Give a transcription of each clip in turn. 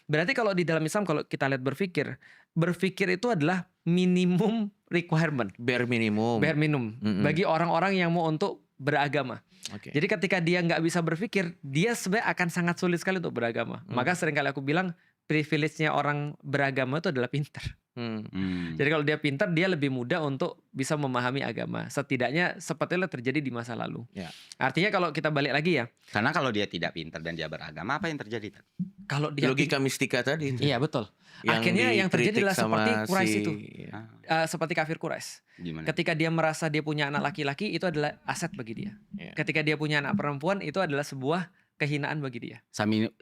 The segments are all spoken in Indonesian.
Berarti kalau di dalam Islam kalau kita lihat berpikir itu adalah minimum requirement, Bare minimum. bare minimum bagi orang-orang yang mau untuk beragama. Oke. Jadi ketika dia nggak bisa berpikir, dia sebenarnya akan sangat sulit sekali untuk beragama. Maka seringkali aku bilang privilege-nya orang beragama itu adalah pintar. Jadi kalau dia pintar, dia lebih mudah untuk bisa memahami agama. Setidaknya sepertinya terjadi di masa lalu. Ya. Artinya kalau kita balik lagi ya, Karena kalau dia tidak pintar dan dia beragama, apa yang terjadi? kalau dia Logika mistika tadi itu. iya betul. Akhirnya yang terjadi adalah seperti Quraisy itu, seperti kafir Quraisy. Gimana? Ketika dia merasa dia punya anak laki-laki, itu adalah aset bagi dia. Ya. Ketika dia punya anak perempuan, itu adalah sebuah kehinaan bagi dia.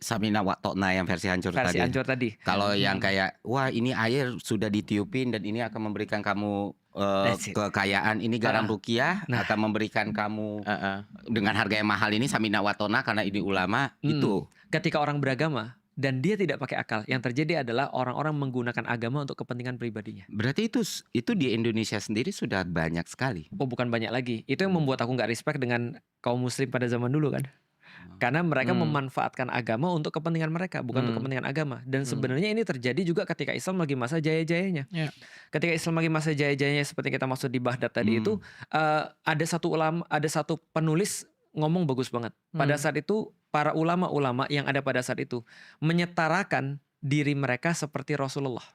Samina Watokna yang versi hancur Versi tadi. hancur tadi. Kalau yang kayak, wah ini air sudah ditiupin dan ini akan memberikan kamu That's it. kekayaan, ini garam rukiah Nah. akan memberikan kamu dengan harga yang mahal ini Samina Watona karena ini ulama itu. Ketika orang beragama dan dia tidak pakai akal, yang terjadi adalah orang-orang menggunakan agama untuk kepentingan pribadinya. Berarti itu di Indonesia sendiri sudah banyak sekali. Oh, bukan banyak lagi. Itu yang membuat aku nggak respect dengan kaum muslim pada zaman dulu kan. Karena mereka memanfaatkan agama untuk kepentingan mereka, bukan untuk kepentingan agama. Dan sebenarnya ini terjadi juga ketika Islam lagi masa jaya-jayanya. Ya. Ketika Islam lagi masa jaya-jayanya seperti kita maksud di Baghdad tadi itu, ada satu penulis ngomong bagus banget. Pada saat itu para ulama-ulama yang ada pada saat itu menyetarakan diri mereka seperti Rasulullah.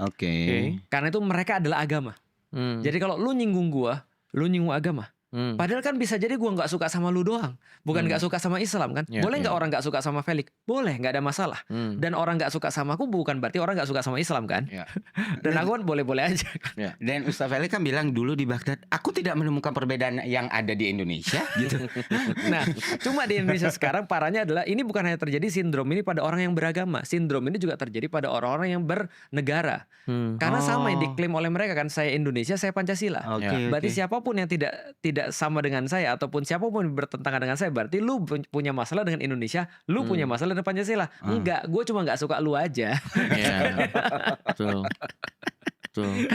Oke. Karena itu mereka adalah agama. Jadi kalau lu nyinggung gua, lu nyinggung agama. Padahal kan bisa jadi gua nggak suka sama lu doang, bukan nggak suka sama Islam kan? Ya, Boleh nggak ya. orang nggak suka sama Felix? Boleh, nggak ada masalah. Dan orang nggak suka sama aku bukan berarti orang nggak suka sama Islam kan? Ya. Dan aku kan boleh-boleh aja. Dan Ustaz Felix kan bilang dulu di Baghdad, aku tidak menemukan perbedaan yang ada di Indonesia gitu. Nah, cuma di Indonesia sekarang parahnya adalah ini bukan hanya terjadi sindrom ini pada orang yang beragama, sindrom ini juga terjadi pada orang-orang yang bernegara. Karena sama yang diklaim oleh mereka kan, saya Indonesia, saya Pancasila. Oke, Berarti oke. siapapun yang tidak sama dengan saya ataupun siapapun yang bertentangan dengan saya, berarti lu punya masalah dengan Indonesia, lu punya masalah dengan Pancasila. Enggak, gue cuma nggak suka lu aja. Ya. Betul. Betul.